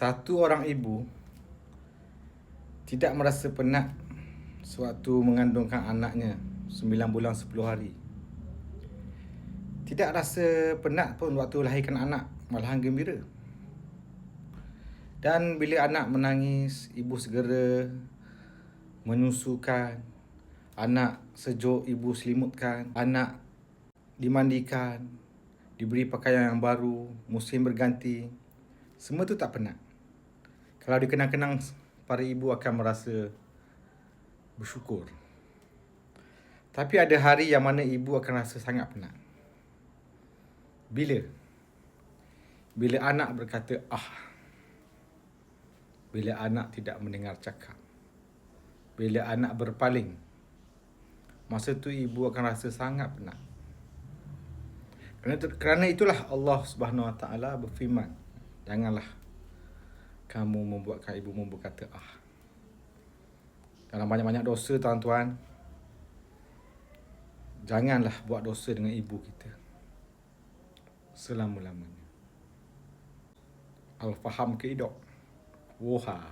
Satu orang ibu tidak merasa penat sewaktu mengandungkan anaknya 9 bulan 10 hari. Tidak rasa penat pun waktu lahirkan anak, malahan gembira. Dan bila anak menangis, ibu segera menyusukan, anak sejuk ibu selimutkan, anak dimandikan, diberi pakaian yang baru, musim berganti. Semua tu tak penat. Kalau dikenang-kenang, para ibu akan merasa bersyukur. Tapi ada hari yang mana ibu akan rasa sangat penat. Bila? Bila anak berkata ah. Bila anak tidak mendengar cakap. Bila anak berpaling. Masa tu ibu akan rasa sangat penat. Kerana itulah Allah Subhanahu Wa Taala berfirman, janganlah kamu membuatkan ibumu berkata ah. Dalam banyak-banyak dosa tuan-tuan, janganlah buat dosa dengan ibu kita selama-lamanya. Al-faham ke idok. Woha.